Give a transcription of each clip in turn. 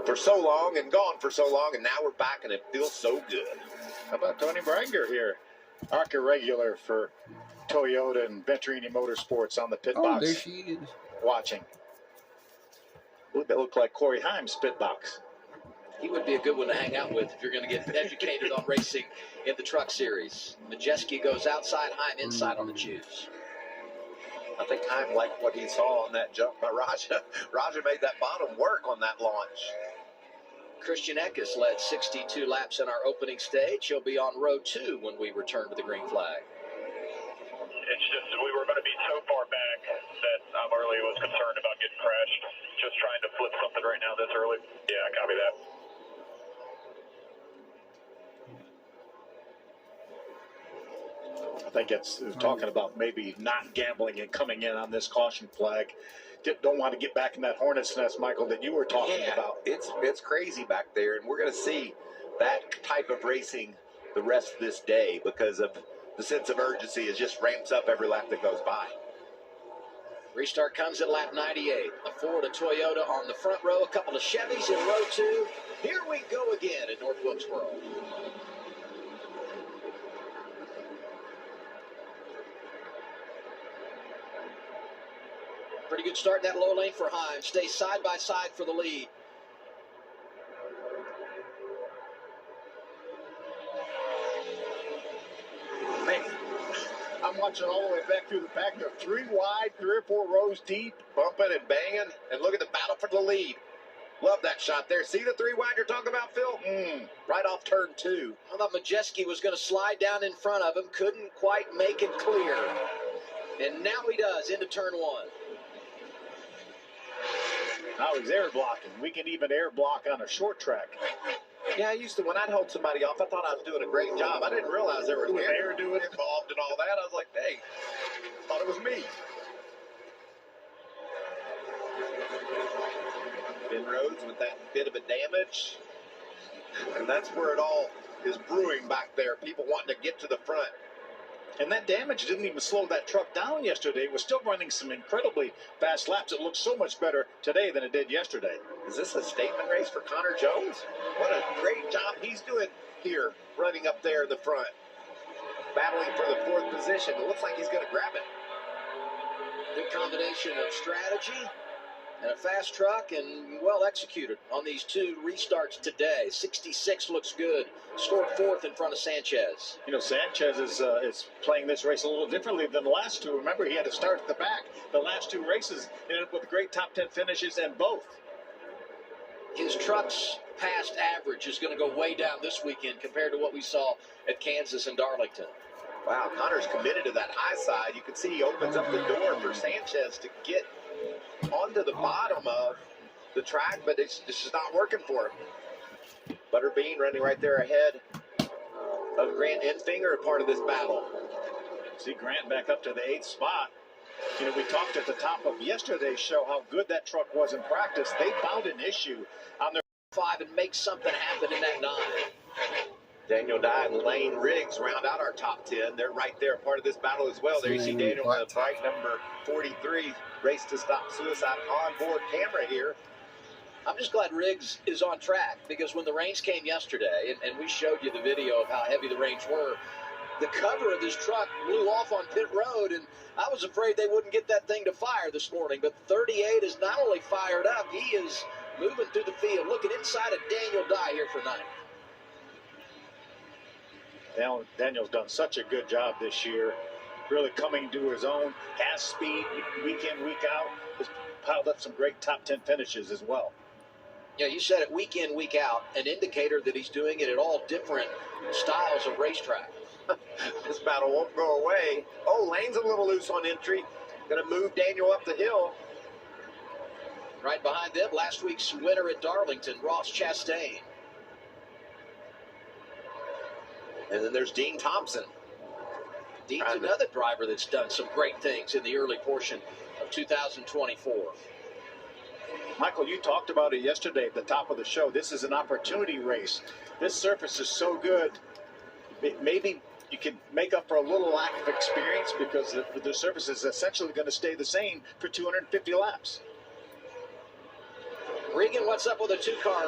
for so long and gone for so long, and now we're back, and it feels so good. How about Tony Branger here? ARCA regular for Toyota and Venturini Motorsports on the pit box. There she is. Watching. A little bit look like Corey Himes' pit box. He would be a good one to hang out with if you're going to get educated on racing in the truck series. Majeski goes outside, Heim inside on the choose. I think Heim liked what he saw on that jump by Raja. Raja made that bottom work on that launch. Christian Eckes led 62 laps in our opening stage. He'll be on row 2 when we return to the green flag. It's just we were going to be so far back that I really was concerned about getting crashed. Just trying to flip something right now this early. Yeah, copy that. I think it's talking about maybe not gambling and coming in on this caution flag. Don't want to get back in that hornet's nest, Michael, that you were talking about. It's crazy back there, and we're going to see that type of racing the rest of this day because of the sense of urgency. It just ramps up every lap that goes by. Restart comes at lap 98. A Ford, a Toyota on the front row, a couple of Chevys in row 2. Here we go again in North Wilkesboro. Pretty good start in that low lane for Heim. Stays side by side for the lead. Man, I'm watching all the way back through the back. They're 3 wide, 3 or 4 rows deep. Bumping and banging, and look at the battle for the lead. Love that shot there. See the 3 wide you're talking about, Phil? Right off turn 2. I thought Majeski was going to slide down in front of him. Couldn't quite make it clear. And now he does into turn 1. Now he's air blocking. We can even air block on a short track. Yeah, I used to, when I'd hold somebody off, I thought I was doing a great job. I didn't realize there was air doing involved and all that. I was like, hey, thought it was me. Ben Rhodes with that bit of a damage. And that's where it all is brewing back there. People wanting to get to the front. And that damage didn't even slow that truck down yesterday. It was still running some incredibly fast laps. It looks so much better today than it did yesterday. Is this a statement race for Connor Jones? What a great job he's doing here, running up there in the front. Battling for the 4th position. It looks like he's going to grab it. Good combination of strategy and a fast truck, and well executed on these 2 restarts today. 66 looks good. Scored 4th in front of Sanchez. You know, Sanchez is playing this race a little differently than the last 2. Remember, he had to start at the back. The last 2 races ended up with great top 10 finishes in both. His truck's past average is going to go way down this weekend compared to what we saw at Kansas and Darlington. Wow, Connor's committed to that high side. You can see he opens up the door for Sanchez to get onto the bottom of the track, but it's just not working for him. Butterbean running right there ahead of Grant Enfinger, a part of this battle. See Grant back up to the 8th spot. You know, we talked at the top of yesterday's show how good that truck was in practice. They found an issue on their 5 and make something happen in that 9. Daniel Dye and Lane Riggs round out our top 10. They're right there, part of this battle as well. There you see Daniel with the bright number 43, Race to Stop Suicide onboard camera here. I'm just glad Riggs is on track, because when the rains came yesterday, and we showed you the video of how heavy the rains were, the cover of his truck blew off on pit road, and I was afraid they wouldn't get that thing to fire this morning. But 38 is not only fired up, he is moving through the field. Looking inside of Daniel Dye here for 9th. Daniel's done such a good job this year, really coming to his own, has speed week in, week out, has piled up some great top 10 finishes as well. Yeah, you said it, week in, week out, an indicator that he's doing it at all different styles of racetrack. This battle won't go away. Oh, Lane's a little loose on entry. Going to move Daniel up the hill. Right behind them, last week's winner at Darlington, Ross Chastain. And then there's Dean Thompson. Dean's another driver that's done some great things in the early portion of 2024. Michael, you talked about it yesterday at the top of the show. This is an opportunity race. This surface is so good. Maybe you can make up for a little lack of experience because the surface is essentially going to stay the same for 250 laps. Regan, what's up with a two-truck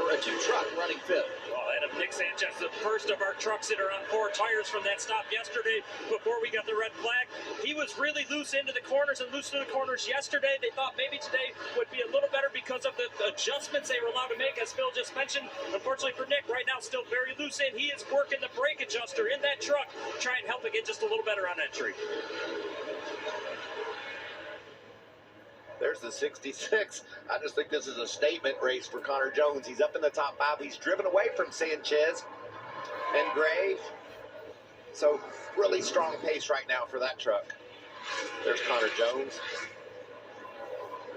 running fifth? Well, Adam Nick Sanchez, the first of our trucks that are on 4 tires from that stop yesterday before we got the red flag. He was really loose into the corners and loose to the corners yesterday. They thought maybe today would be a little better because of the adjustments they were allowed to make, as Phil just mentioned. Unfortunately for Nick, right now still very loose in. He is working the brake adjuster in that truck, trying to help it get just a little better on entry. There's the 66. I just think this is a statement race for Connor Jones. He's up in the top 5. He's driven away from Sanchez and Gray. So really strong pace right now for that truck. There's Connor Jones.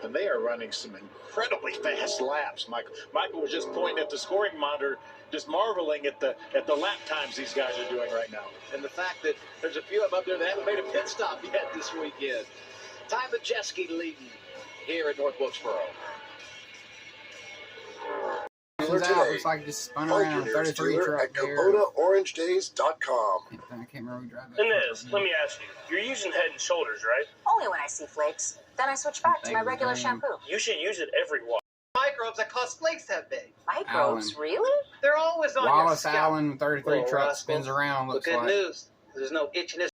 And they are running some incredibly fast laps, Michael. Michael was just pointing at the scoring monitor, just marveling at the lap times these guys are doing right now. And the fact that there's a few of them up there that haven't made a pit stop yet this weekend. Ty Majeski leading here at North Wilkesboro. Looks like it just spun around. 33 truck at there. KubotaOrangeDays.com. I can't remember who drive that. Inez, let me ask you. You're using Head and Shoulders, right? Only when I see flakes. Then I switch back to my regular shampoo. You should use it every wash. Microbes that cause flakes that big. Microbes, Allen. really? They're always on Wallace your scalp. Allen, 33 Well, truck, Russ, spins around. But Looks good like. news. There's no itchiness.